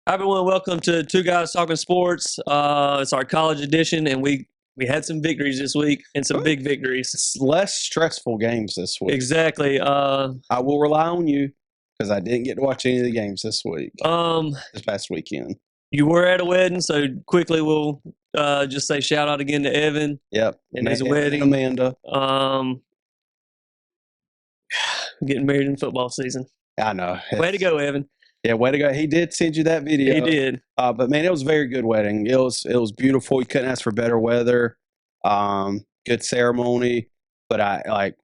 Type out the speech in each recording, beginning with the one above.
Hi, everyone. Welcome to Two Guys Talking Sports. It's our college edition, and we had some victories this week and some big victories. It's less stressful games this week. Exactly. I will rely on you because I didn't get to watch any of the games this week. This past weekend. You were at a wedding, so quickly we'll just say shout out again to Evan. Yep. And his wedding. And Amanda. Getting married in football season. I know. Way to go, Evan. Yeah, way to go. He did send you that video. He did. But man, it was a very good wedding. It was beautiful. You couldn't ask for better weather. Good ceremony. But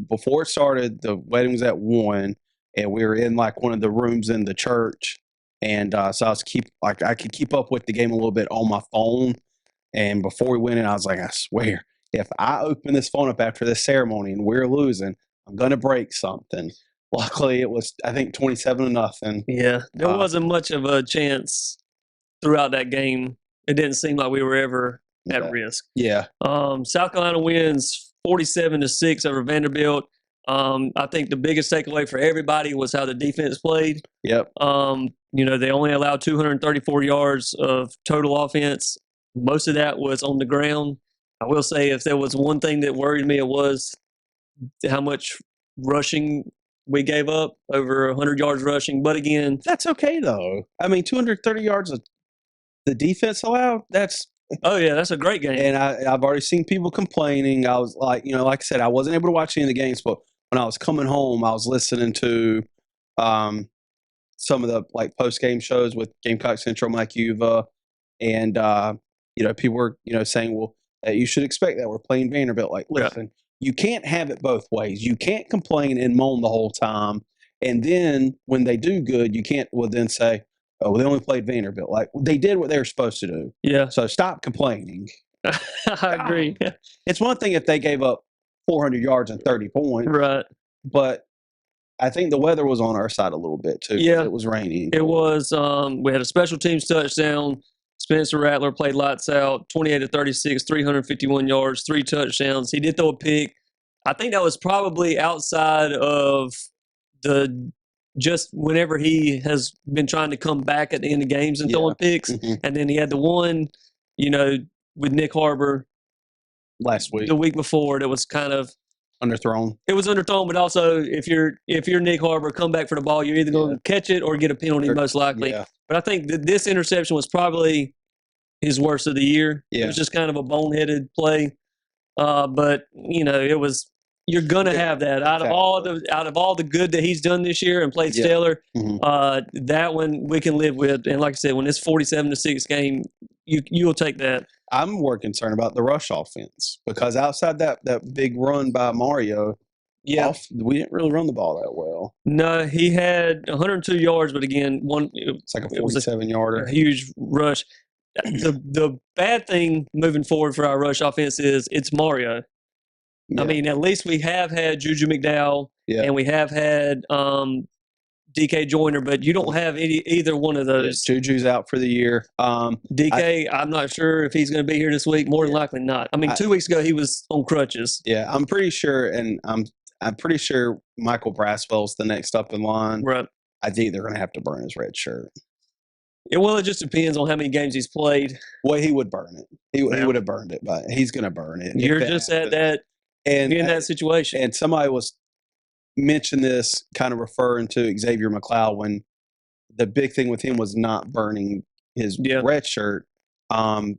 before it started, the wedding was at 1, and we were in like one of the rooms in the church. And so I could keep up with the game a little bit on my phone. And before we went in, I was like, I swear, if I open this phone up after this ceremony and we're losing, I'm gonna break something. Luckily, it was, I think, 27-0. Yeah, there wasn't much of a chance throughout that game. It didn't seem like we were ever at risk. Yeah. South Carolina wins 47-6 over Vanderbilt. I think the biggest takeaway for everybody was how the defense played. Yep. They only allowed 234 yards of total offense. Most of that was on the ground. I will say if there was one thing that worried me, it was how much rushing we gave up, over 100 yards rushing. But again, that's okay though. I mean, 230 yards of the defense allowed. That's a great game. And I've already seen people complaining. I was like, like I said, I wasn't able to watch any of the games, but when I was coming home, I was listening to some of the post game shows with Gamecocks Central, Mike Uva, and people were saying, well, you should expect that we're playing Vanderbilt. Listen. Yeah. You can't have it both ways. You can't complain and moan the whole time. And then when they do good, you can't then say, oh, well, they only played Vanderbilt. They did what they were supposed to do. Yeah. So stop complaining. I agree. It's one thing if they gave up 400 yards and 30 points. Right. But I think the weather was on our side a little bit too. Yeah. It was raining. It was. We had a special teams touchdown. Spencer Rattler played lights out, 28-36, 351 yards, 3 touchdowns. He did throw a pick. I think that was probably outside of just whenever he has been trying to come back at the end of games and throwing picks. Mm-hmm. And then he had the one, with Nick Harbor last week, the week before, that was kind of underthrown. It was underthrown, but also if you're Nick Harbor, come back for the ball, you're either going to catch it or get a penalty, most likely. Yeah. But I think that this interception was probably his worst of the year. Yeah. It was just kind of a boneheaded play. But it was. You're gonna have that out of all the good that he's done this year and played stellar. Mm-hmm. That one we can live with. And like I said, when it's 47-6 game, you'll take that. I'm more concerned about the rush offense because outside that big run by Mario, we didn't really run the ball that well. No, he had 102 yards, but again, it's like a 47-yarder. A huge rush. The bad thing moving forward for our rush offense is it's Mario. Yeah. I mean, at least we have had Juju McDowell and we have had DK Joyner, but you don't have either one of those. Yeah, Juju's out for the year. DK, I'm not sure if he's going to be here this week. More than likely not. I mean, 2 weeks ago he was on crutches. Yeah, I'm pretty sure, and I'm pretty sure Michael Braswell's the next up in line. Right. I think they're going to have to burn his red shirt. Yeah, well, it just depends on how many games he's played. Well, he would burn it. He would have burned it, but he's going to burn it. You're just at that. And in that situation. And somebody was mentioned this, kind of referring to Xavier McLeod, when the big thing with him was not burning his red shirt. And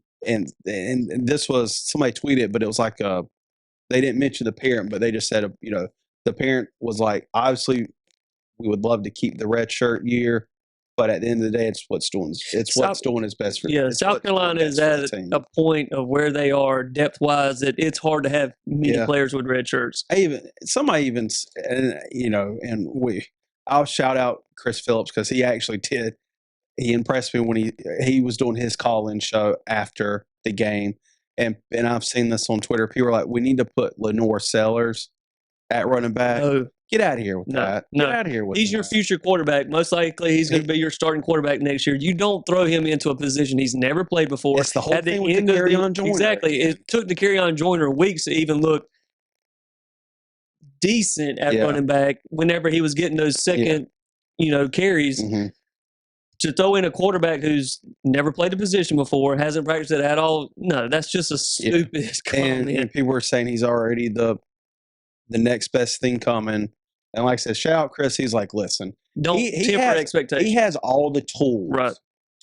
this was, somebody tweeted, but it was like they didn't mention the parent, but they just said, the parent was like, obviously we would love to keep the red shirt year, but at the end of the day, it's what's doing is best for them. Yeah, South Carolina is at a point of where they are depth-wise that it's hard to have many players with red shirts. I'll shout out Chris Phillips because he actually did. He impressed me when he was doing his call-in show after the game, and I've seen this on Twitter. People are like, we need to put Lenore Sellers at running back. Oh. Get out of here with that. Get out of here with that. He's your future quarterback. Most likely he's going to be your starting quarterback next year. You don't throw him into a position he's never played before. It's the whole thing with the Carry-On Joyner. Exactly. It took the Carry-On Joyner weeks to even look decent at running back whenever he was getting those second, carries. Mm-hmm. to throw in a quarterback who's never played the position before, hasn't practiced it at all, no, that's just a stupid comment. And people were saying he's already the next best thing coming. And like I said, shout out Chris. He's like, listen, don't temper expectations. He has all the tools right.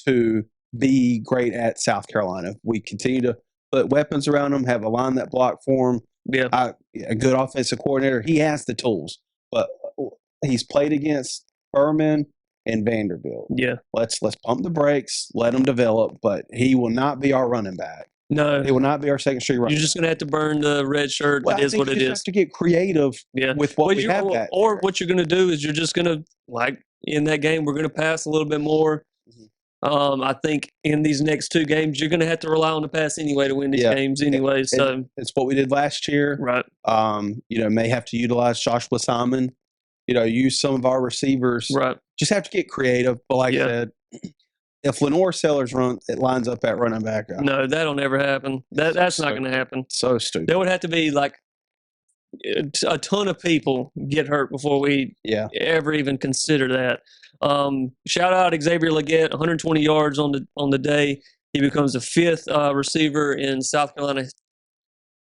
to be great at South Carolina. We continue to put weapons around him, have a line that block for him. Yeah, a good offensive coordinator. He has the tools, but he's played against Furman and Vanderbilt. Yeah, let's pump the brakes, let him develop. But he will not be our running back. No, he will not be our second string running. You're just going to have to burn the red shirt. Well, it is what it is. You have to get creative with what we have. Or what you're going to do is you're just going to, like in that game, we're going to pass a little bit more. I think in these next two games, you're going to have to rely on the pass anyway to win these games anyway. So it's what we did last year. Right. May have to utilize Joshua Simon. Use some of our receivers. Right. Just have to get creative. But like I said, if Lenore Sellers it lines up at running back. No, that'll never happen. That's not going to happen. So stupid. There would have to be like a ton of people get hurt before we ever even consider that. Shout out Xavier Legette, 120 yards on the day. He becomes the fifth receiver in South Carolina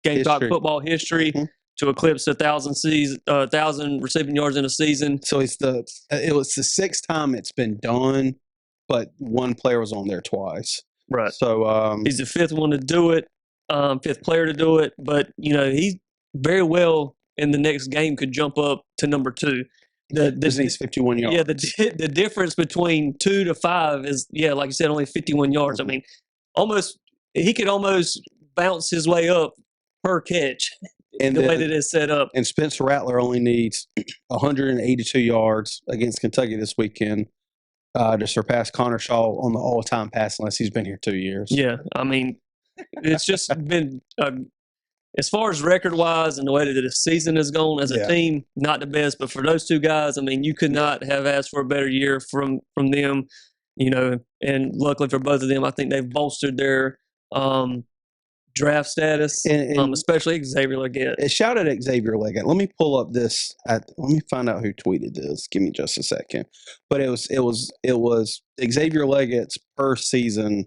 Gamecock football history to eclipse 1,000 receiving yards in a season. So it was the sixth time it's been done, but one player was on there twice. Right. So he's the fifth one to do it, fifth player to do it. But he very well in the next game could jump up to number 2. He's 51 yards. Yeah, the difference between 2 to 5 is, like you said, only 51 yards. I mean, he could almost bounce his way up per catch and the way that it's set up. And Spencer Rattler only needs 182 yards against Kentucky this weekend to surpass Connor Shaw on the all-time pass unless he's been here 2 years. Yeah, I mean, it's just been as far as record-wise and the way that the season has gone as a team, not the best. But for those two guys, I mean, you could not have asked for a better year from them, and luckily for both of them, I think they've bolstered their draft status, and especially Xavier Legette. Shout out to Xavier Legette. Let me pull up this. Let me find out who tweeted this. Give me just a second. But it was Xavier Legette's per season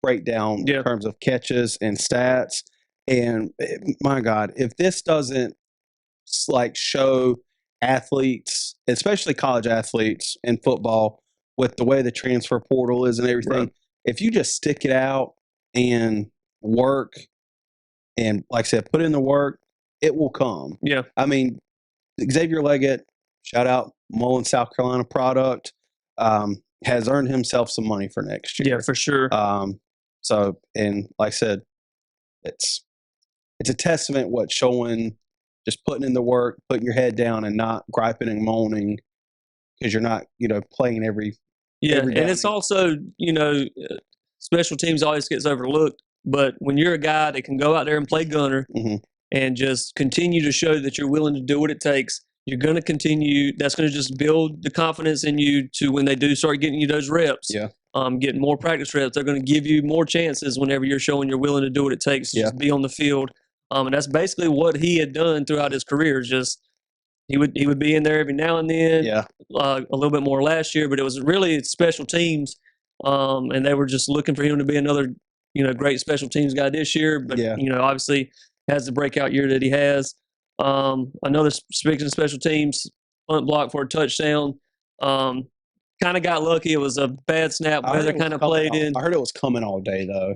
breakdown in terms of catches and stats. And my God, if this doesn't show athletes, especially college athletes in football, with the way the transfer portal is and everything, if you just stick it out and work and, like I said, put in the work, it will come. Yeah. I mean, Xavier Legette, shout out, Mullen, South Carolina product, has earned himself some money for next year. Yeah, for sure. And like I said, it's a testament what's showing, just putting in the work, putting your head down and not griping and moaning because you're not, playing every and it's also, special teams always gets overlooked. But when you're a guy that can go out there and play gunner and just continue to show that you're willing to do what it takes, you're going to continue. That's going to just build the confidence in you to when they do start getting you those reps. Yeah. Getting more practice reps. They're going to give you more chances whenever you're showing you're willing to do what it takes to just be on the field. And that's basically what he had done throughout his career. Just he would be in there every now and then. Yeah. A little bit more last year, but it was really special tems. And they were just looking for him to be another, great special teams guy this year. But obviously has the breakout year that he has. Another, speaking of special teams, punt block for a touchdown. Kind of got lucky. It was a bad snap. Weather kind of played in. I heard it was coming all day though.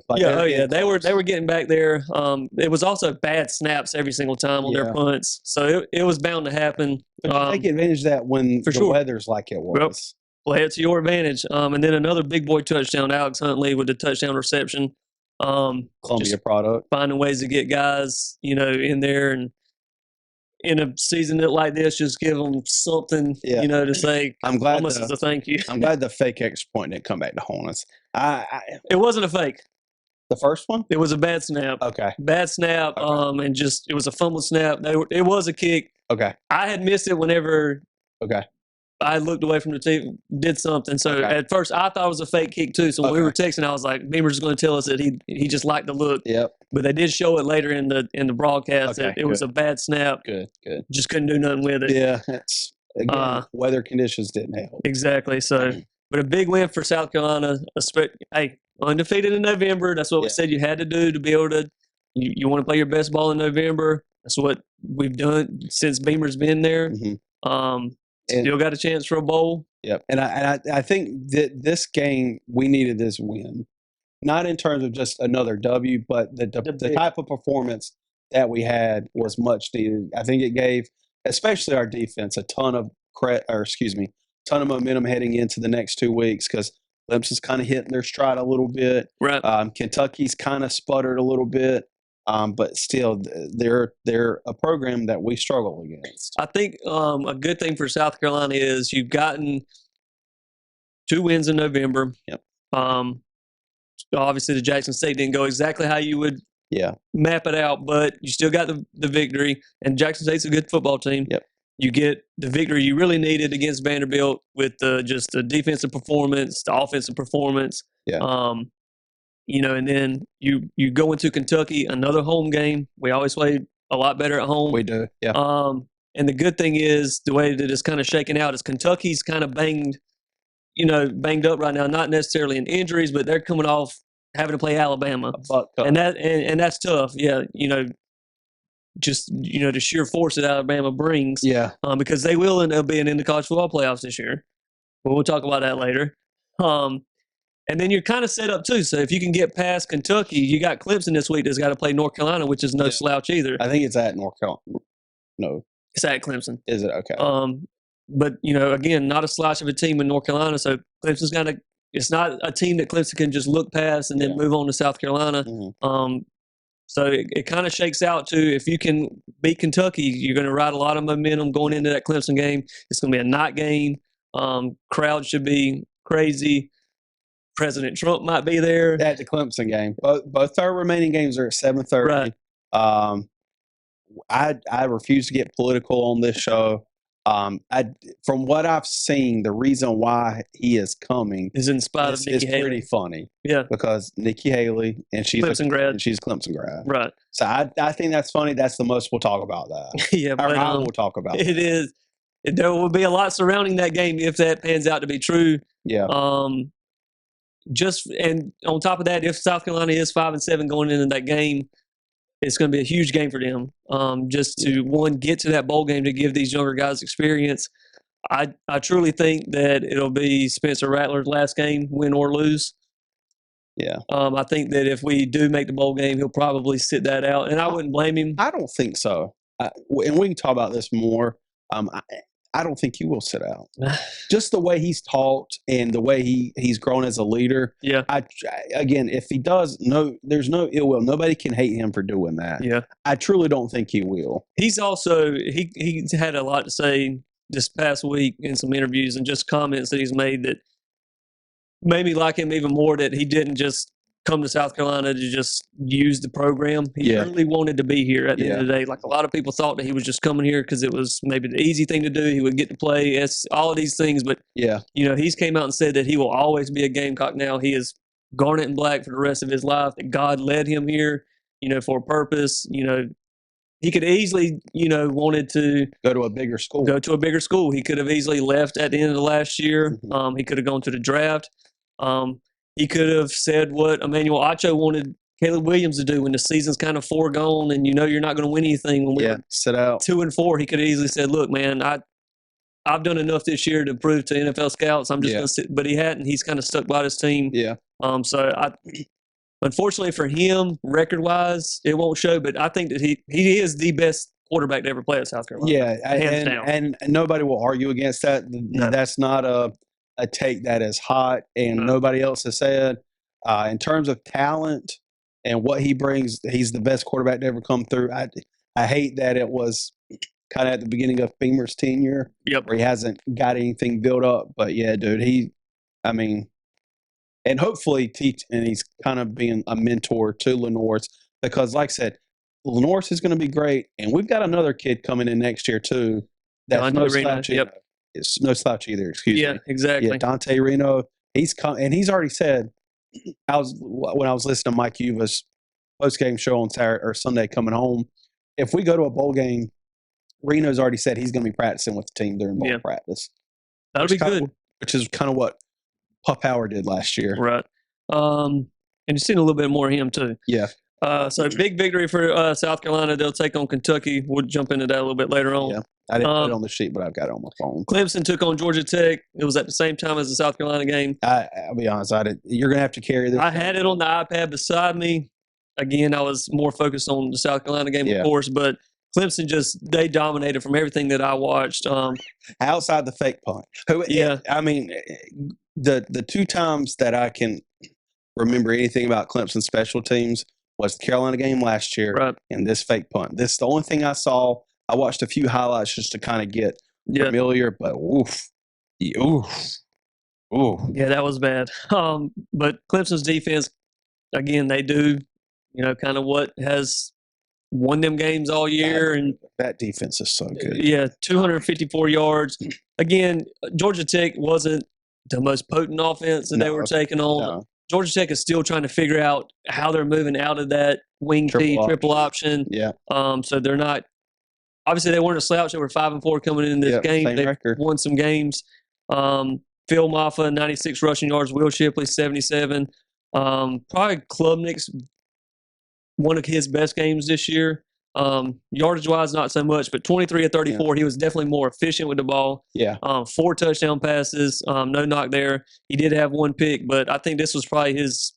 They were getting back there. It was also bad snaps every single time on their punts, so it was bound to happen. Take advantage of that when the weather's like it was. Yep. Play it to your advantage. And then another big boy touchdown, Alex Huntley with the touchdown reception. Columbia product. Finding ways to get guys, in there and. In a season like this, just give them something, to say. I'm glad almost as a thank you. I'm glad the fake extra point didn't come back to haunt us. It wasn't a fake. The first one? It was a bad snap. Okay. Bad snap. Okay. And just it was a fumble snap. It was a kick. Okay. I had missed it whenever. Okay. I looked away from the team, did something. So at first, I thought it was a fake kick too. So when we were texting, I was like, Beamer's going to tell us that he just liked the look. Yep. But they did show it later in the broadcast that it was a bad snap. Good. Just couldn't do nothing with it. Yeah, that's again, weather conditions didn't help. Exactly. So, But a big win for South Carolina. Hey, undefeated in November. That's what we said you had to do to be able to. You want to play your best ball in November. That's what we've done since Beamer's been there. Still got a chance for a bowl. Yep. And I think that this game, we needed this win. Not in terms of just another W, but the type of performance that we had was much needed. I think it gave, especially our defense, a ton of momentum heading into the next 2 weeks because Clemson's kind of hitting their stride a little bit. Right. Kentucky's kind of sputtered a little bit, but still, they're a program that we struggle against. I think a good thing for South Carolina is you've gotten 2 wins in November. Yep. Obviously, the Jackson State didn't go exactly how you would map it out, but you still got the victory. And Jackson State's a good football team. Yep. You get the victory you really needed against Vanderbilt with just the defensive performance, the offensive performance. Yeah. And then you go into Kentucky, another home game. We always play a lot better at home. We do. Yeah. And the good thing is the way that it's kind of shaking out is Kentucky's kind of banged up right now, not necessarily in injuries, but they're coming off having to play Alabama. And that's tough. Yeah. The sheer force that Alabama brings. Yeah. Because they will end up being in the college football playoffs this year. But we'll talk about that later. And then you're kind of set up too. So if you can get past Kentucky, you got Clemson this week that's got to play North Carolina, which is no slouch either. I think it's at North Carolina. No. It's at Clemson. Is it? Okay. But, again, not a slouch of a team in North Carolina. So Clemson's it's not a team that Clemson can just look past and then move on to South Carolina. Mm-hmm. So it kind of shakes out to if you can beat Kentucky, you're going to ride a lot of momentum going into that Clemson game. It's going to be a night game. Crowd should be crazy. President Trump might be there. At the Clemson game. Both our remaining games are at 7:30. Right. I refuse to get political on this show. From what I've seen, the reason why he is coming is in spite of Nikki Haley. It's pretty funny. Yeah. Because Nikki Haley, and she's Clemson grad. And she's Clemson grad. Right. So I think that's funny. That's the most we'll talk about that. Yeah. But we'll talk about it. Is. There will be a lot surrounding that game if that pans out to be true. Yeah. And on top of that, if South Carolina is 5-7 going into that game, it's going to be a huge game for them. Just to get to that bowl game to give these younger guys experience. I truly think that it'll be Spencer Rattler's last game, win or lose. Yeah. I think that if we do make the bowl game, he'll probably sit that out, and I wouldn't blame him. I don't think so. And we can talk about this more. I don't think he will sit out. Just the way he's talked and the way he's grown as a leader. Yeah. Again, if he does, there's no ill will. Nobody can hate him for doing that. Yeah. I truly don't think he will. He's also he's had a lot to say this past week in some interviews and just comments that he's made that made me like him even more. That he didn't just come to South Carolina to just use the program. He really wanted to be here at the end of the day. Like a lot of people thought that he was just coming here because it was maybe the easy thing to do. He would get to play all of these things. But, he's came out and said that he will always be a Gamecock now. He is garnet and black for the rest of his life, that God led him here, for a purpose. He could easily, wanted to go to a bigger school. He could have easily left at the end of the last year. Mm-hmm. He could have gone to the draft. He could have said what Emmanuel Acho wanted Caleb Williams to do when the season's kind of foregone and you're not going to win anything. When we're sit out 2-4, he could have easily said, "Look, man, I've done enough this year to prove to NFL scouts I'm just going to sit." But he hadn't. He's kind of stuck by his team. Yeah. Unfortunately for him, record-wise, it won't show. But I think that he is the best quarterback to ever play at South Carolina. Yeah, hands down. And nobody will argue against that. No. That's not a take that is hot and nobody else has said. In terms of talent and what he brings, he's the best quarterback to ever come through. I hate that it was kind of at the beginning of Beamer's tenure where he hasn't got anything built up. But yeah, dude, and hopefully he's kind of being a mentor to Lenore's because like I said, Lenore's is going to be great. And we've got another kid coming in next year too. That's no slouch. It's no slouch either. Excuse me. Yeah, exactly. Yeah, Dante Reno. He's come and he's already said. When I was listening to Mike Uva's post game show on Saturday or Sunday coming home, if we go to a bowl game, Reno's already said he's going to be practicing with the team during bowl practice. That'll be good. Which is kind of what Pup Howard did last year. Right. And you've seen a little bit more of him too. Yeah. So big victory for South Carolina. They'll take on Kentucky. We'll jump into that a little bit later on. Yeah. I didn't put it on the sheet, but I've got it on my phone. Clemson took on Georgia Tech. It was at the same time as the South Carolina game. I'll be honest. You're going to have to carry this. I had it on the iPad beside me. Again, I was more focused on the South Carolina game, of course, but Clemson they dominated from everything that I watched. Outside the fake punt. Yeah. I mean, the two times that I can remember anything about Clemson special teams was the Carolina game last year and this fake punt. This is the only thing I saw. I watched a few highlights just to kind of get familiar, but oof. Ooh. Yeah, that was bad. But Clemson's defense, again, they do, kind of what has won them games all year. And that defense is so good. Yeah, 254 yards. Again, Georgia Tech wasn't the most potent offense that they were taking on. No. Georgia Tech is still trying to figure out how they're moving out of that wing triple option. Yeah. So they're not. Obviously, they weren't a slouch. They were 5-4 coming in this game. They won some games. Phil Maffa, 96 rushing yards. Will Shipley, 77. Probably Klubnik's one of his best games this year. Yardage-wise, not so much, but 23 of 34. He was definitely more efficient with the ball. Yeah. 4 touchdown passes. No knock there. He did have 1 pick, but I think this was probably his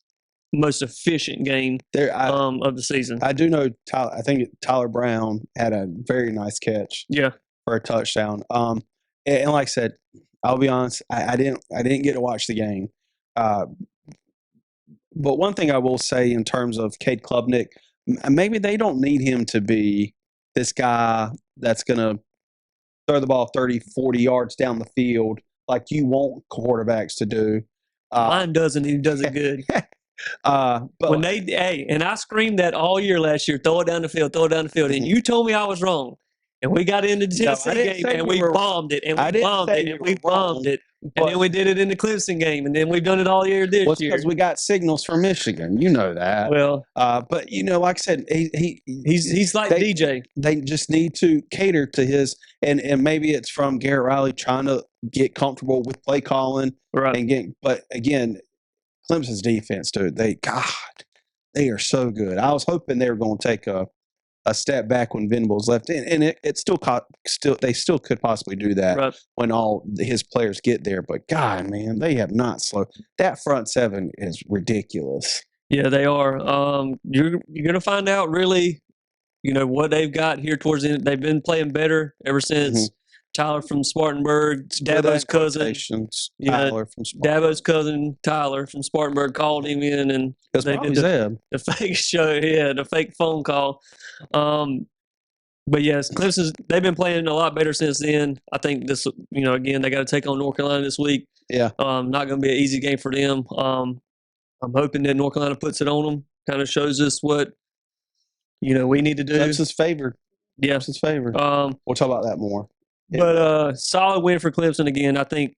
most efficient game of the season. I do know I think Tyler Brown had a very nice catch. Yeah. For a touchdown. And like I said, I'll be honest, I didn't get to watch the game. But one thing I will say in terms of Cade Klubnik, maybe they don't need him to be this guy that's going to throw the ball 30, 40 yards down the field like you want quarterbacks to do. Mine doesn't. He does it good. But when and I screamed that all year last year, throw it down the field, and you told me I was wrong. And we got into the Tennessee game, and we bombed it, and we bombed it, and we bombed it. And then we did it in the Clemson game, and then we've done it all year this year. Because we got signals from Michigan. You know that. Well, but, like I said, he's like DJ. They just need to cater to his – and maybe it's from Garrett Riley trying to get comfortable with play calling. Right. But, again, Clemson's defense, dude, they are so good. I was hoping they were going to take a step back when Venables left, and it still they still could possibly do that when all his players get there. But God, man, they have not slowed. That front seven is ridiculous. Yeah, they are. You're gonna find out really, what they've got here towards the end. They've been playing better ever since Tyler from Spartanburg, Dabo's cousin. Tyler from Spartanburg. Dabo's cousin Tyler from Spartanburg called him in, and they did the fake show. Yeah, the fake phone call. But yes, Clemson, they've been playing a lot better since then. I think this, again, they got to take on North Carolina this week. Yeah. Not going to be an easy game for them. I'm hoping that North Carolina puts it on them, kind of shows us what, we need to do. Clemson's favored. Yeah. Clemson's favored. We'll talk about that more. Yeah. But solid win for Clemson again. I think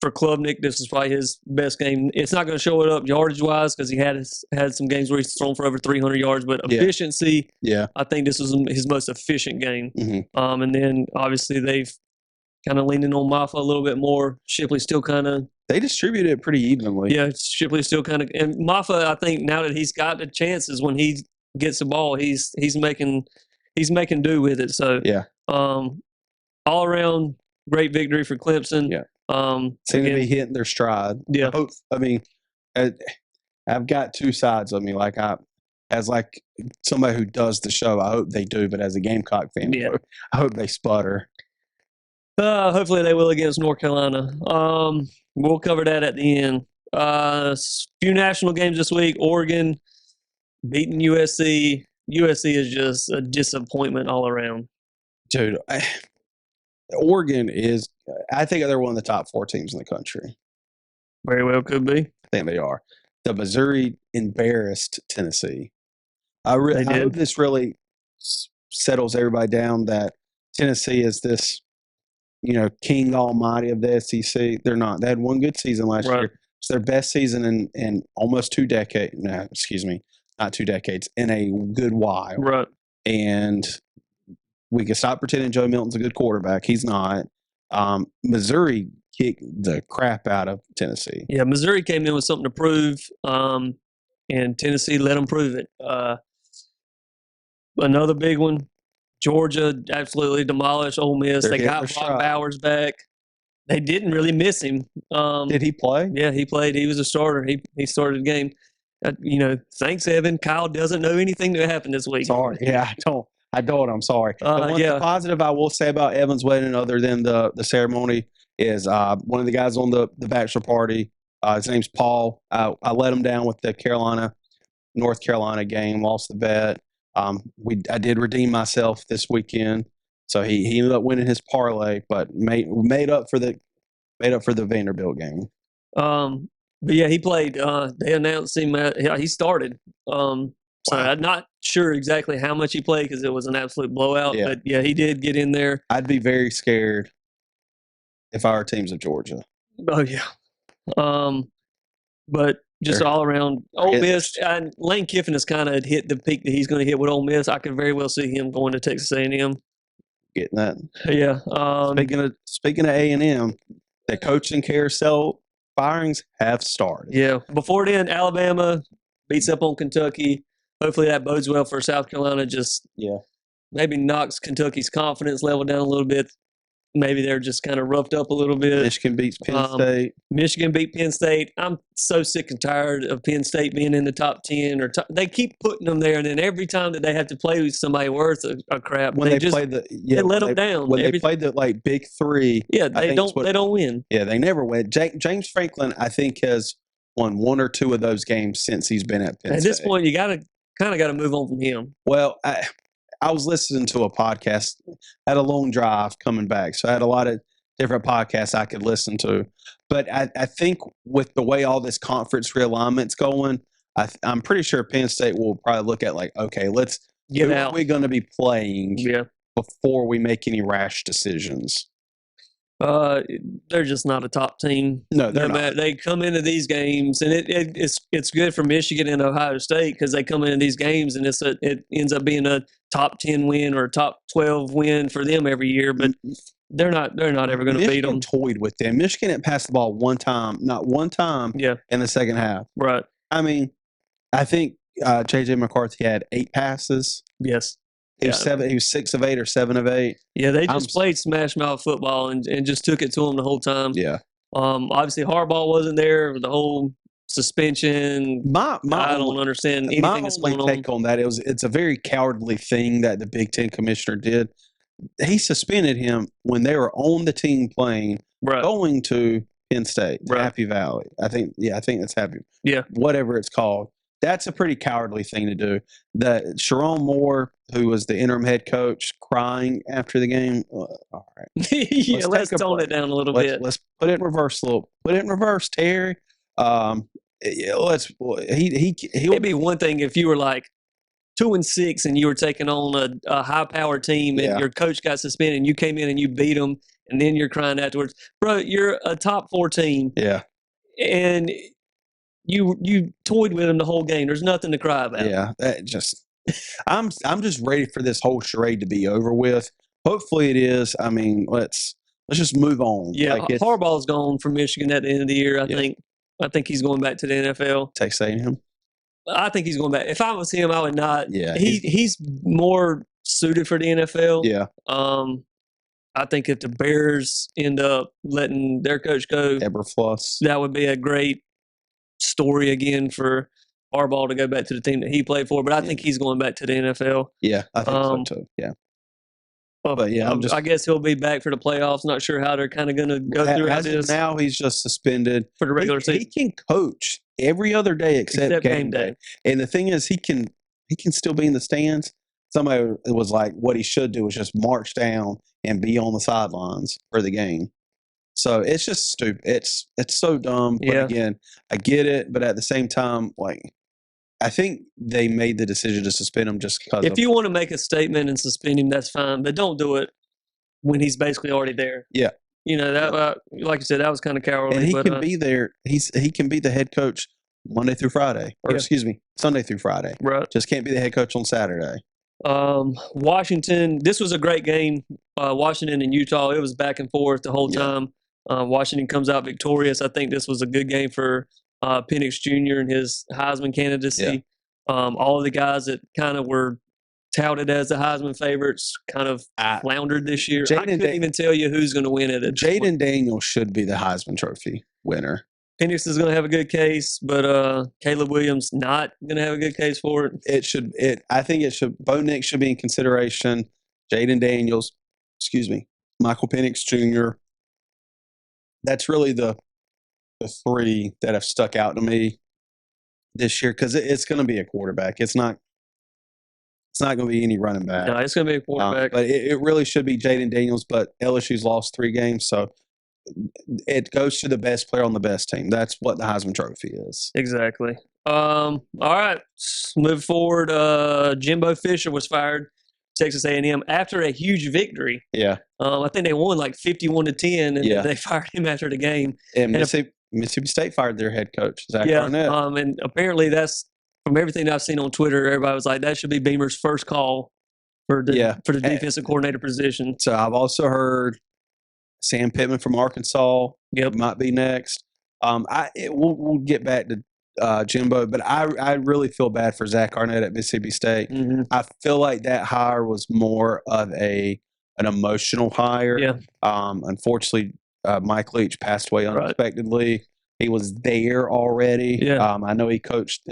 for Klubnik, this is probably his best game. It's not going to show it up yardage-wise because he had some games where he's thrown for over 300 yards, but efficiency, I think this was his most efficient game. Mm-hmm. And then, obviously, they've kind of leaning on Maffa a little bit more. Shipley still kind of – they distributed it pretty evenly. Yeah, Shipley still kind of – and Maffa, I think, now that he's got the chances when he gets the ball, he's making do with it. So, all around, great victory for Clemson. Yeah. Seem to be hitting their stride. Yeah. I've got two sides of me. As somebody who does the show, I hope they do. But as a Gamecock fan, I hope they sputter. Hopefully they will against North Carolina. We'll cover that at the end. Few national games this week. Oregon beating USC. USC is just a disappointment all around. Dude, Oregon is, I think they're one of the top 4 teams in the country. Very well could be. I think they are. The Missouri embarrassed Tennessee. I hope this really settles everybody down that Tennessee is this, king almighty of the SEC. They're not. They had one good season last year. It's their best season in almost 2 decades. No, excuse me, not 2 decades, in a good while. Right. And we can stop pretending Joe Milton's a good quarterback. He's not. Missouri kicked the crap out of Tennessee. Yeah, Missouri came in with something to prove, and Tennessee let them prove it. Another big one, Georgia absolutely demolished Ole Miss. They got Brock Bowers back. They didn't really miss him. Did he play? Yeah, he played. He was a starter. He started the game. Thanks, Evan. Kyle doesn't know anything that happened this week. Sorry. Yeah, I don't. I'm sorry. The positive I will say about Evan's wedding, other than the ceremony, is one of the guys on the bachelor party. His name's Paul. I let him down with the North Carolina game. Lost the bet. I did redeem myself this weekend, so he ended up winning his parlay, but made up for the Vanderbilt game. But yeah, he played. They announced him. He started. So I'm not sure exactly how much he played because it was an absolute blowout. Yeah. But yeah, he did get in there. I'd be very scared if our teams of Georgia. Oh yeah. But just all around, Ole Miss and Lane Kiffin has kind of hit the peak that he's going to hit with Ole Miss. I could very well see him going to Texas A&M. Getting that. Yeah. Speaking of A&M, the coaching carousel firings have started. Yeah. Before then, Alabama beats up on Kentucky. Hopefully that bodes well for South Carolina. Maybe knocks Kentucky's confidence level down a little bit. Maybe they're just kind of roughed up a little bit. Michigan beats Penn State. Michigan beat Penn State. I'm so sick and tired of Penn State being in the top 10. They keep putting them there, and then every time that they have to play with somebody worth a crap, they let them down. When they played the big three, they don't win. Yeah, they never win. James Franklin, I think, has won one or two of those games since he's been at Penn State. At this point, you kind of got to move on from him. Well, I was listening to a podcast. I had a long drive coming back, so I had a lot of different podcasts I could listen to. But I think with the way all this conference realignment's going, I'm pretty sure Penn State will probably look at okay, let's get out. Who are we going to be playing before we make any rash decisions? They're just not a top team. No, they're not. They come into these games, and it's good for Michigan and Ohio State because they come into these games, and it ends up being a top 10 win or a top 12 win for them every year. But they're not ever going to beat them. Toyed with them. Michigan had passed the ball not one time. In the second half. Right. I mean, I think J.J. McCarthy had 8 passes. Yes. He was 6 of 8 or 7 of 8. Yeah, they just played smash mouth football and just took it to them the whole time. Yeah. Obviously, Harbaugh wasn't there. The whole suspension. I don't understand anything that's going on. My only take on that it's a very cowardly thing that the Big Ten commissioner did. He suspended him when they were on the team playing, going to Penn State, Happy Valley. I think that's Happy. Yeah. Whatever it's called. That's a pretty cowardly thing to do. That Sharon Moore, who was the interim head coach, crying after the game. All right. Let's tone it down a little bit. Let's put it in reverse, Put it in reverse, Terry. It'd be one thing if you were 2-6 and you were taking on a high-powered team and your coach got suspended and you came in and you beat them and then you're crying afterwards. Bro, you're a top 4 team. Yeah. And you toyed with them the whole game. There's nothing to cry about. Yeah, I'm just ready for this whole charade to be over with. Hopefully it is. I mean, let's just move on. Yeah, Harbaugh's gone from Michigan at the end of the year. I think he's going back to the NFL. Texas A&M. I think he's going back. If I was him, I would not. Yeah, he's more suited for the NFL. Yeah. I think if the Bears end up letting their coach go, Eberfluss, that would be a great story again for Harbaugh to go back to the team that he played for. But I think he's going back to the NFL. Yeah, I think so too. Yeah. But yeah, I guess he'll be back for the playoffs. Not sure how they're kind of going to go through this. Now he's just suspended for the regular season. He can coach every other day except game day. And the thing is, he can still be in the stands. Somebody was like, what he should do is just march down and be on the sidelines for the game. So it's just stupid. It's so dumb. But again, I get it. But at the same time, I think they made the decision to suspend him just because. If you want to make a statement and suspend him, that's fine. But don't do it when he's basically already there. Yeah. That like you said, that was kind of cowardly. And he can be there. He can be the head coach Monday through Friday, or excuse me, Sunday through Friday. Right. Just can't be the head coach on Saturday. Washington. This was a great game. Washington and Utah. It was back and forth the whole time. Washington comes out victorious. I think this was a good game for Penix Jr. and his Heisman candidacy. All of the guys that kind of were touted as the Heisman favorites kind of floundered this year. I couldn't even tell you who's going to win it. Jaden Daniels should be the Heisman Trophy winner. Penix is going to have a good case, but Caleb Williams not going to have a good case for it. I think it should. Bo Nix should be in consideration. Jaden Daniels, Michael Penix Jr. That's really the three that have stuck out to me this year because it's going to be a quarterback. It's not going to be any running back. No, it's going to be a quarterback. But it really should be Jaden Daniels. But LSU's lost 3 games, so it goes to the best player on the best team. That's what the Heisman Trophy is. Exactly. All right, move forward. Jimbo Fisher was fired, Texas A&M, after a huge victory. Yeah. I think they won like 51-10, and they fired him after the game. And Mississippi State fired their head coach, Zach Arnett. And apparently that's, from everything I've seen on Twitter, everybody was like, that should be Beamer's first call for the defensive coordinator position. So I've also heard Sam Pittman from Arkansas might be next. We'll get back to Jimbo, but I really feel bad for Zach Arnett at Mississippi State. Mm-hmm. I feel like that hire was more of an emotional hire. Yeah. Unfortunately, Mike Leach passed away unexpectedly. Right. He was there already. Yeah. I know he coached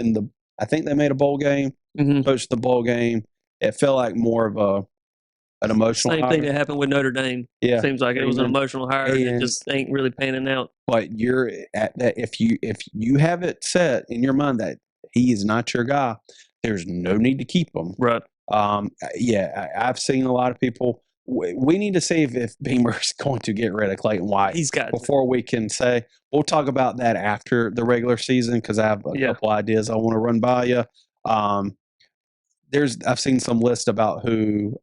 I think they made a bowl game. Mm-hmm. Coached the bowl game. It felt like more of an emotional Same hire. thing that happened with Notre Dame. Yeah. Seems like it was an emotional hire that just ain't really panning out. But you're at that if you have it set in your mind that he is not your guy, there's no need to keep him. Right. I've seen a lot of people. We need to see if Beamer's going to get rid of Clayton White. He's got before we can say. We'll talk about that after the regular season because I have a couple ideas I want to run by you. I've seen some list about who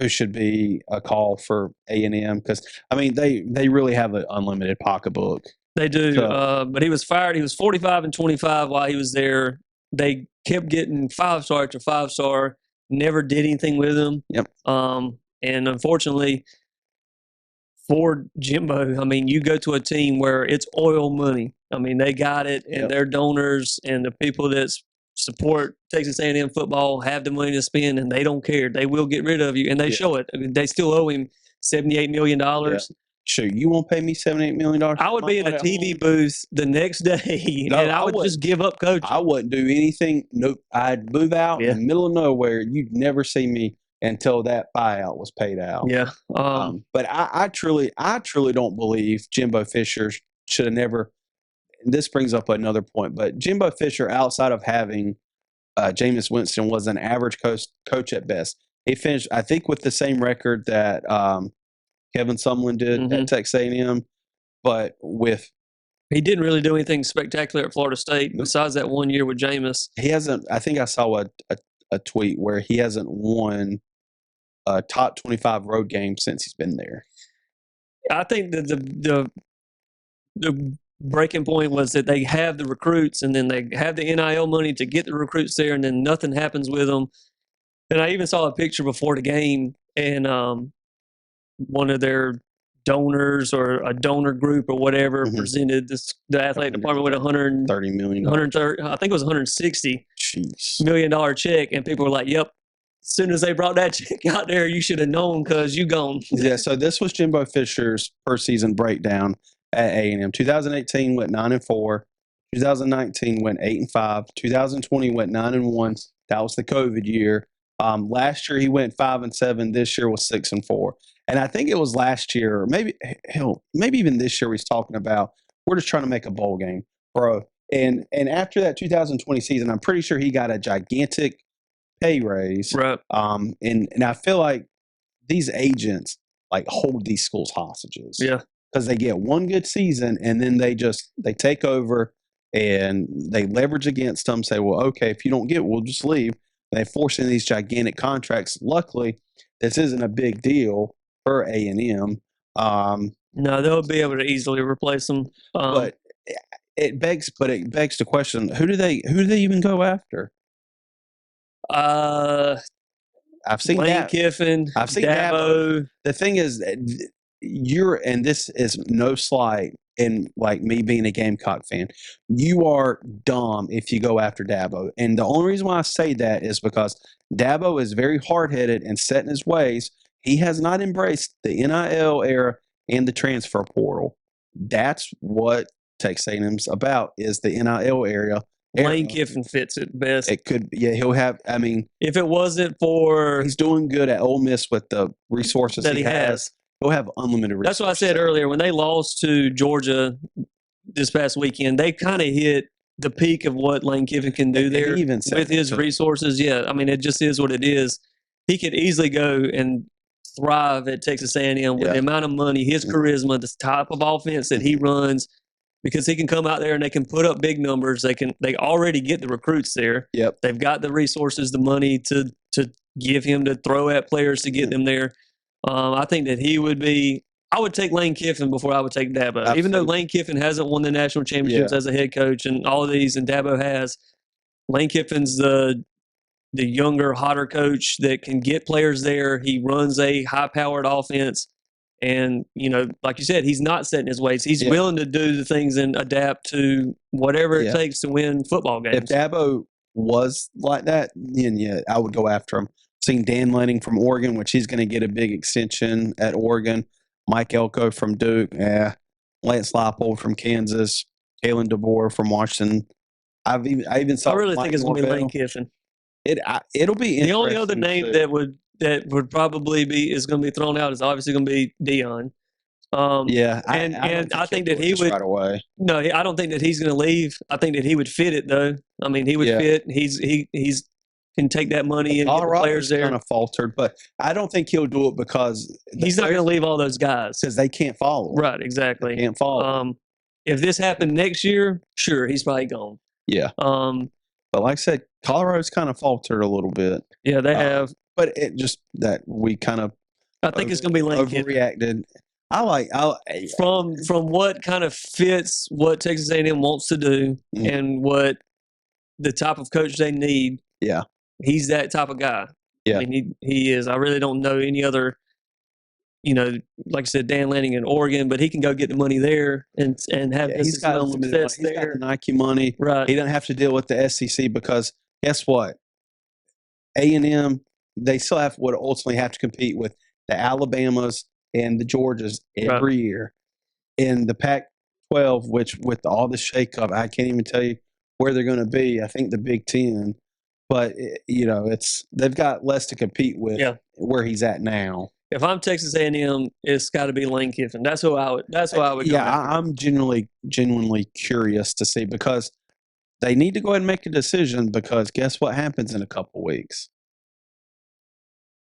should be a call for A&M because they really have an unlimited pocketbook. They do, but he was fired. He was 45-25 while he was there. They kept getting 5-star after 5-star. Never did anything with him. Yep. And unfortunately for Jimbo, you go to a team where it's oil money. They got it, and their donors and the people that support Texas A&M football have the money to spend, and they don't care. They will get rid of you, and they show it. They still owe him $78 million. Yeah. Sure, you won't pay me $78 million? I would be in a TV booth the next day, and I would just give up coaching. I wouldn't do anything. Nope. I'd move out in the middle of nowhere. You'd never see me until that buyout was paid out. Yeah. But I truly don't believe Jimbo Fisher should have never – this brings up another point, but Jimbo Fisher, outside of having Jameis Winston, was an average coach at best. He finished, I think, with the same record that Kevin Sumlin did at Texas A&M, but he didn't really do anything spectacular at Florida State besides that 1 year with Jameis. He hasn't. I think I saw a tweet where he hasn't won a top 25 road game since he's been there. I think that the breaking point was that they have the recruits, and then they have the NIL money to get the recruits there, and then nothing happens with them. And I even saw a picture before the game, and one of their donors or a donor group or whatever presented the athletic department with $130 million. I think it was $160 million check, and people were like, "Yep." As soon as they brought that check out there, you should have known because you gone. Yeah. So this was Jimbo Fisher's first season breakdown at A&M. 2018 went 9-4. 2019 went 8-5. 2020 went 9-1. That was the COVID year. Last year he went 5-7. This year was 6-4. And I think it was last year, or maybe even this year, he's talking about we're just trying to make a bowl game, bro. And after that 2020 season, I'm pretty sure he got a gigantic pay raise. Right. And I feel like these agents hold these schools hostages. Yeah. Because they get one good season and then they take over and they leverage against them. Say, well, okay, if you don't get it, we'll just leave. They force in these gigantic contracts. Luckily, this isn't a big deal for A&M. No, they'll be able to easily replace them. But it begs the question: who do they even go after? I've seen Lane Kiffin. I've seen Dabo. The thing is, and this is no slight in like me being a Gamecock fan, you are dumb if you go after Dabo. And the only reason why I say that is because Dabo is very hard-headed and set in his ways. He has not embraced the NIL era and the transfer portal. That's what Texas A&M's about, is the NIL area. Lane Kiffin fits it best. It could, he'll have, I mean. If it wasn't for. He's doing good at Ole Miss with the resources that he has. He'll have unlimited resources. That's what I said earlier. When they lost to Georgia this past weekend, they kind of hit the peak of what Lane Kiffin can do there with his resources. Yeah, I mean, it just is what it is. He could easily go and thrive at Texas A&M with the amount of money, his charisma, the type of offense that he runs, because he can come out there and they can put up big numbers. They already get the recruits there. Yep. They've got the resources, the money to give him to throw at players to get them there. I think that he would be – I would take Lane Kiffin before I would take Dabo. Absolutely. Even though Lane Kiffin hasn't won the national championships as a head coach and all of these, and Dabo has, Lane Kiffin's the younger, hotter coach that can get players there. He runs a high-powered offense. And, like you said, he's not set in his ways. He's willing to do the things and adapt to whatever it takes to win football games. If Dabo was like that, then, I would go after him. Seen Dan Lanning from Oregon, which he's going to get a big extension at Oregon. Mike Elko from Duke. Lance Leipold from Kansas. Kalen DeBoer from Washington. I even saw. I really think it's going to be Lane Kiffin. It'll be interesting. The only other name that would probably is going to be thrown out is obviously going to be Dion. I think that he would. Right away. No, I don't think that he's going to leave. I think that he would fit it though. I mean, he would fit. He's can take that money and get the players there. Kind of faltered, but I don't think he'll do it because he's not going to leave all those guys because they can't follow. Right, exactly. They can't follow. If this happened next year, sure, he's probably gone. Yeah. But like I said, Colorado's kind of faltered a little bit. Yeah, they have. But it just that we kind of. I think it's going to be Lane overreacted. From what kind of fits what Texas A&M wants to do and what the type of coach they need. Yeah. He's that type of guy. Yeah. I mean, he is. I really don't know any other, like I said, Dan Lanning in Oregon, but he can go get the money there and have he's got success there. He's got the Nike money. Right. He doesn't have to deal with the SEC because guess what? A&M, they still would ultimately have to compete with the Alabamas and the Georgias every year. In the Pac-12, which with all the shakeup, I can't even tell you where they're going to be. I think the Big Ten. But, they've got less to compete with where he's at now. If I'm Texas A&M, it's got to be Lane Kiffin. That's who I would go. Yeah, I'm genuinely curious to see because they need to go ahead and make a decision because guess what happens in a couple weeks?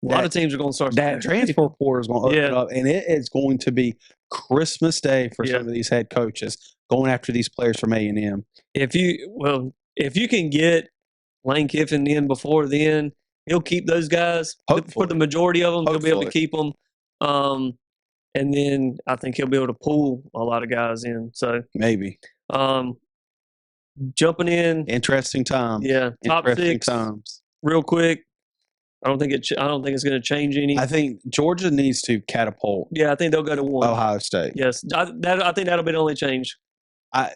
A lot of teams are going to start. That transfer portal is going to open up, and it is going to be Christmas Day for some of these head coaches going after these players from A&M. If you can get Lane Kiffin in before then, he'll keep those guys. Hopefully. For the majority of them, he'll be able to keep them. And then I think he'll be able to pull a lot of guys in. So maybe. Jumping in. Interesting times. Yeah. Top Interesting 6. Times. Real quick. I don't think it's going to change any. I think Georgia needs to catapult. Yeah, I think they'll go to 1. Ohio State. Yes, I think that'll be the only change. I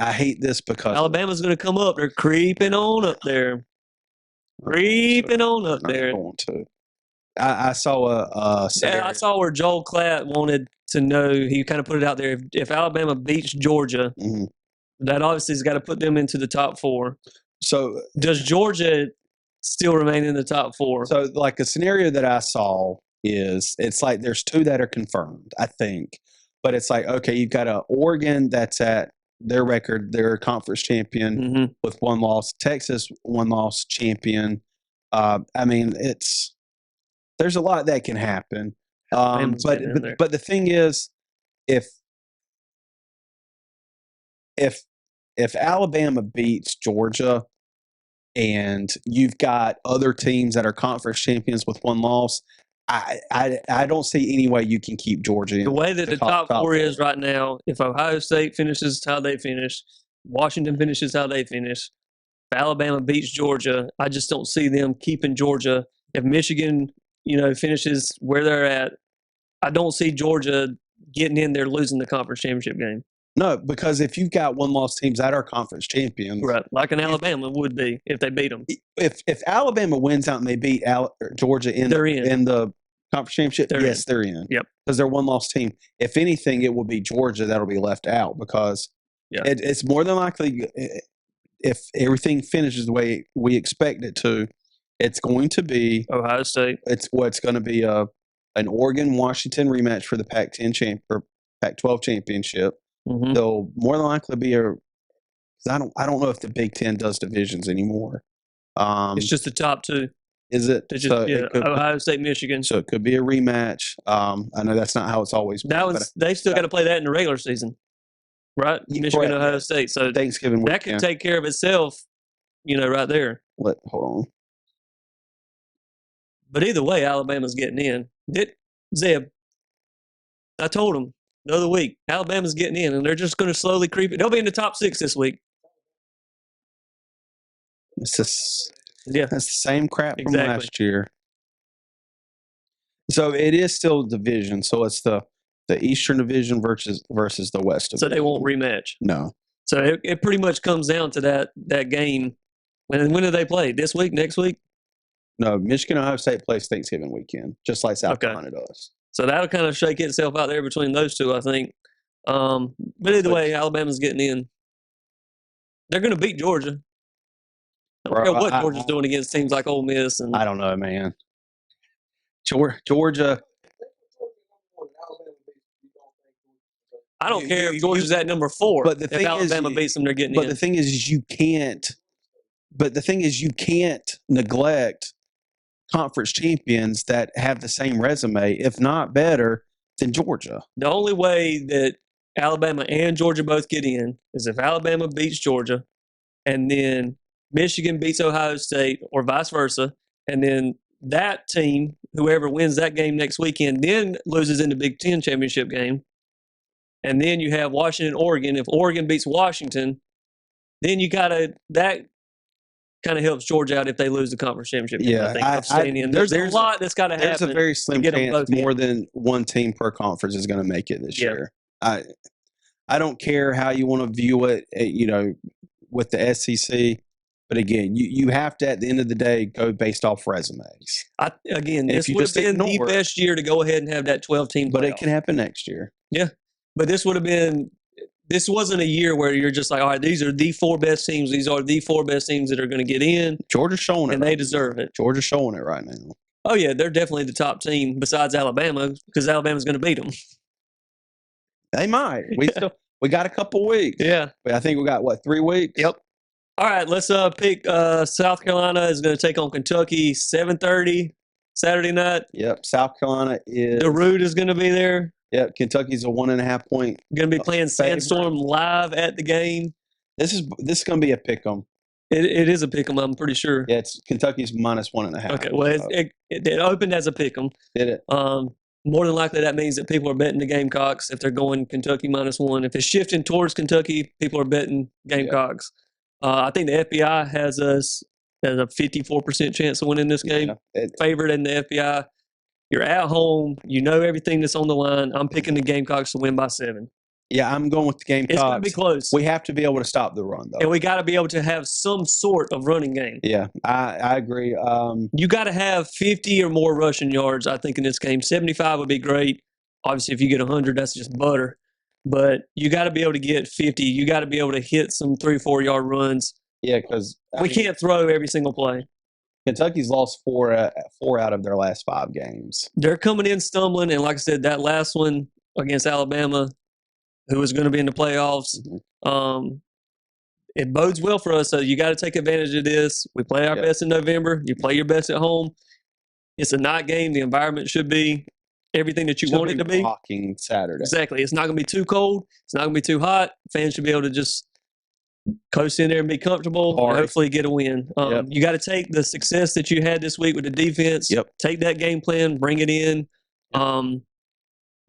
hate this because Alabama's going to come up. They're creeping on up there. Going to. I saw I saw where Joel Klatt wanted to know. He kind of put it out there. If Alabama beats Georgia, that obviously has got to put them into the top 4. So does Georgia still remain in the top 4? So like a scenario that I saw is it's like there's 2 that are confirmed, I think. But it's like, okay, you've got a Oregon that's at their record, they're a conference champion with 1 loss. Texas 1 loss champion. I mean, there's a lot that can happen. But the thing is, if Alabama beats Georgia and you've got other teams that are conference champions with 1 loss, I don't see any way you can keep Georgia in. The way that the top 4 is right now, if Ohio State finishes how they finish, Washington finishes how they finish, if Alabama beats Georgia, I just don't see them keeping Georgia. If Michigan, finishes where they're at, I don't see Georgia getting in there losing the conference championship game. No, because if you've got one-loss teams that are conference champions, right, like an Alabama would be if they beat them. If Alabama wins out and they beat Georgia in the conference championship, they're in. Yep, because they're one-loss team. If anything, it will be Georgia that'll be left out because it's more than likely if everything finishes the way we expect it to, it's going to be Ohio State. It's going to be an Oregon-Washington rematch for the Pac-10 or Pac-12 championship. Mm-hmm. There'll more than likely be I don't know if the Big Ten does divisions anymore. It's just the top two. Is it? Ohio State, Michigan. So it could be a rematch. I know that's not how it's always been. They've still got to play that in the regular season, right? Michigan, Ohio State. So Thanksgiving that could take care of itself, right there. Hold on. But either way, Alabama's getting in. Zeb, I told them the other week, Alabama's getting in, and they're just going to slowly creep it. They'll be in the top 6 this week. It's the same crap from last year. So it is still division. So it's the Eastern Division versus the West Division. So they won't rematch. No. So it pretty much comes down to that game. When do they play? This week? Next week? No, Michigan, Ohio State plays Thanksgiving weekend, just like South Carolina does. So that'll kind of shake itself out there between those two, I think. But either way, Alabama's getting in. They're going to beat Georgia. I don't know what Georgia's doing against teams like Ole Miss. And I don't know, man. Georgia. I don't care if Georgia's at number 4. But if Alabama beats them, they're getting in. But the thing is, you can't. But the thing is, you can't neglect conference champions that have the same resume, if not better, than Georgia. The only way that Alabama and Georgia both get in is if Alabama beats Georgia, and then Michigan beats Ohio State, or vice versa, and then that team, whoever wins that game next weekend, then loses in the Big Ten championship game. And then you have Washington, Oregon. If Oregon beats Washington, then that kind of helps Georgia out if they lose the conference championship game. I think there's a lot that's got to happen. There's a very slim chance more than one team per conference is going to make it this year. I don't care how you want to view it, with the SEC. But again, you have to, at the end of the day, go based off resumes. This would have been the best year to go ahead and have that 12-team playoff. But it can happen next year. Yeah. But this wasn't a year where you're just like, all right, these are the 4 best teams. These are the 4 best teams that are going to get in. Georgia's showing it. And they deserve it. Georgia's showing it right now. Oh, yeah. They're definitely the top team besides Alabama because Alabama's going to beat them. They might. We got a couple weeks. Yeah. I think we got, 3 weeks? Yep. All right, let's pick South Carolina is going to take on Kentucky 7:30 Saturday night. Yep, South Carolina is. The Root is going to be there. Yep, Kentucky's a 1.5 point. Going to be playing Sandstorm live at the game. This is going to be a pick'em. It is a pick'em, I'm pretty sure. Yeah, it's Kentucky's -1.5. Okay, well, it opened as a pick'em. Did it? More than likely, that means that people are betting the Gamecocks if they're going Kentucky -1. If it's shifting towards Kentucky, people are betting Gamecocks. Yeah. I think the FBI has us as a 54% chance of winning this game. Yeah, favored in the FBI. You're at home. You know everything that's on the line. I'm picking the Gamecocks to win by 7. Yeah, I'm going with the Gamecocks. It's going to be close. We have to be able to stop the run, though. And we got to be able to have some sort of running game. Yeah, I agree. You got to have 50 or more rushing yards, I think, in this game. 75 would be great. Obviously, if you get 100, that's just butter. But you got to be able to get 50. You got to be able to hit some 3 or 4 yard runs. Yeah, because we can't throw every single play. Kentucky's lost 4 out of their last 5 games. They're coming in stumbling, and like I said, that last one against Alabama, who was going to be in the playoffs, it bodes well for us. So you got to take advantage of this. We play our best in November. You play your best at home. It's a night game. The environment should be everything that you want it to be. Rocking Saturday. Exactly. It's not going to be too cold. It's not going to be too hot. Fans should be able to just coast in there and be comfortable and hopefully get a win. You got to take the success that you had this week with the defense. Take that game plan, bring it in.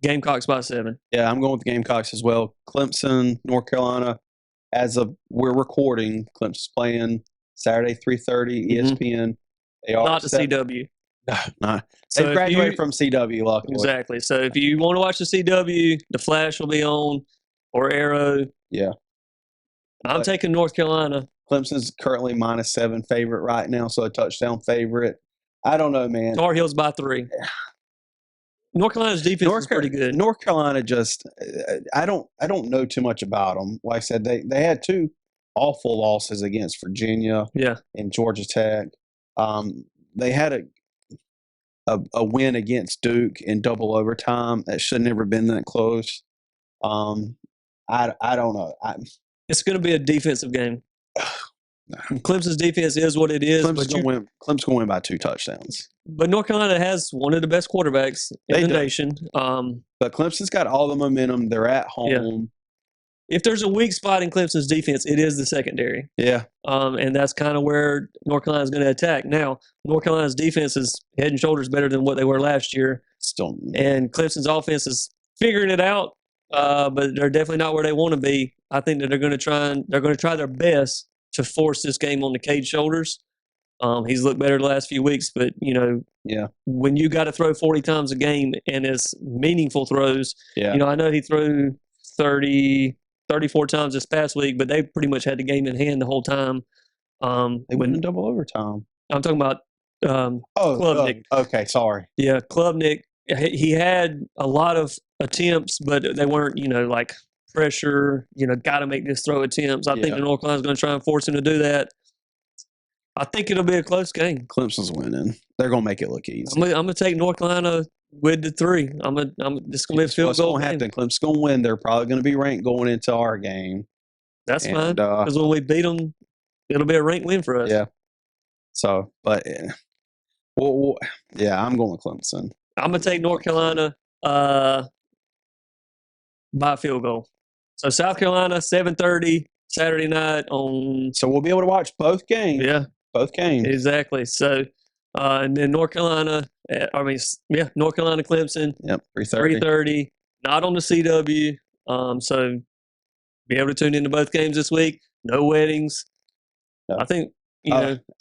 Gamecocks by 7. Yeah, I'm going with the Gamecocks as well. Clemson, North Carolina. As of we're recording, Clemson's playing Saturday 3:30 ESPN. They are not the CW. Not. So They graduated from CW, luckily. Exactly. So if you want to watch the CW, the Flash will be on, or Arrow. Yeah. I'm taking North Carolina. Clemson's currently -7 favorite right now, so a touchdown favorite. I don't know, man. Tar Heels by 3. North Carolina's defense is pretty good. North Carolina just, I don't know too much about them. Like I said, they had 2 awful losses against Virginia, and Georgia Tech. They had a win against Duke in double overtime that should have never been that close. I don't know. It's going to be a defensive game. Clemson's defense is what it is. Clemson's going to win by 2 touchdowns. But North Carolina has one of the best quarterbacks in the nation. But Clemson's got all the momentum. They're at home. If there's a weak spot in Clemson's defense, it is the secondary. Yeah. And that's kind of where North Carolina's going to attack. Now, North Carolina's defense is head and shoulders better than what they were last year. Still. And Clemson's offense is figuring it out, but they're definitely not where they want to be. I think that they're going to try their best to force this game on the Cade's shoulders. He's looked better the last few weeks, but when you got to throw 40 times a game and it's meaningful throws, I know he threw 34 times this past week, but they pretty much had the game in hand the whole time. They went in double overtime. I'm talking about Klubnik. Okay, sorry. Yeah, Klubnik. He had a lot of attempts, but they weren't, like pressure, got to make this throw attempts. I think the North Carolina's going to try and force him to do that. I think it'll be a close game. Clemson's winning. They're going to make it look easy. I'm going to take North Carolina with the 3. This going to be a field goal game. Clemson's going to win. They're probably going to be ranked going into our game. That's fine, because when we beat them, it'll be a ranked win for us. Yeah. So, but I'm going with Clemson. I'm going to take North Carolina by a field goal. So South Carolina, 7:30 Saturday night on. So we'll be able to watch both games. Yeah. Both games. Exactly. So, and then North Carolina, North Carolina, Clemson. Yep, 3:30. 3:30, not on the CW. So be able to tune into both games this week. No weddings. No. I think,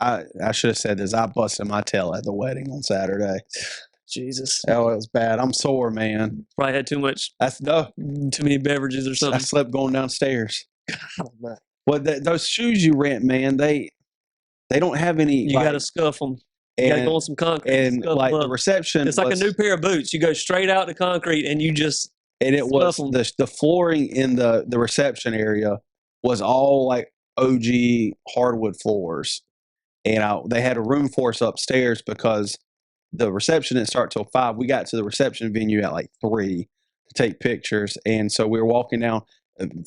I should have said this. I busted my tail at the wedding on Saturday. Jesus. Oh, it was bad. I'm sore, man. Probably had too many beverages or something. I slept going downstairs. God, man. Well, those shoes you rent, man, they don't have any. You got to scuff them. You got to go on some concrete. And like the reception. It's like a new pair of boots. You go straight out to concrete and you just. And it was the flooring in the reception area was all like OG hardwood floors. And they had a room for us upstairs because the reception didn't start till 5. We got to the reception venue at like 3 to take pictures. And so we were walking down.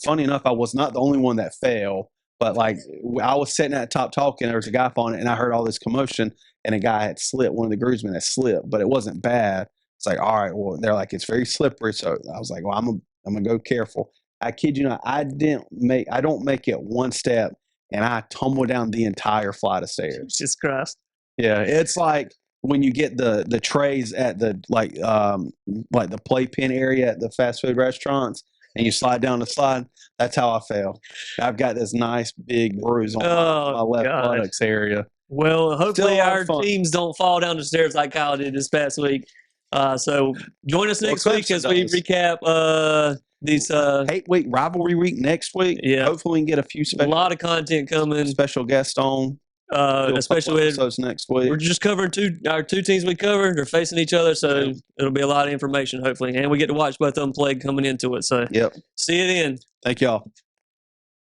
Funny enough, I was not the only one that fell, but like I was sitting at the top talking. There was a guy falling, and I heard all this commotion, and a guy had slipped. One of the groomsmen had slipped, but it wasn't bad. It's like, all right, well, they're like, it's very slippery. So I was like, well, I'm gonna go careful. I kid you not, I don't make it one step, and I tumble down the entire flight of stairs. Jesus Christ. Yeah, it's like when you get the trays at the like the playpen area at the fast food restaurants, and you slide down the slide. That's how I fell. I've got this nice big bruise on my left buttocks area. Well, hopefully our teams don't fall down the stairs like Kyle did this past week. So join us next week as we recap these 8-week rivalry week next week. Yeah, hopefully we can get a lot of content coming. Special guest on. Especially with episodes next week. We're just covering our two teams we covered. They're facing each other, so it'll be a lot of information hopefully, and we get to watch both of them play coming into it. So yep. See you then. Thank y'all.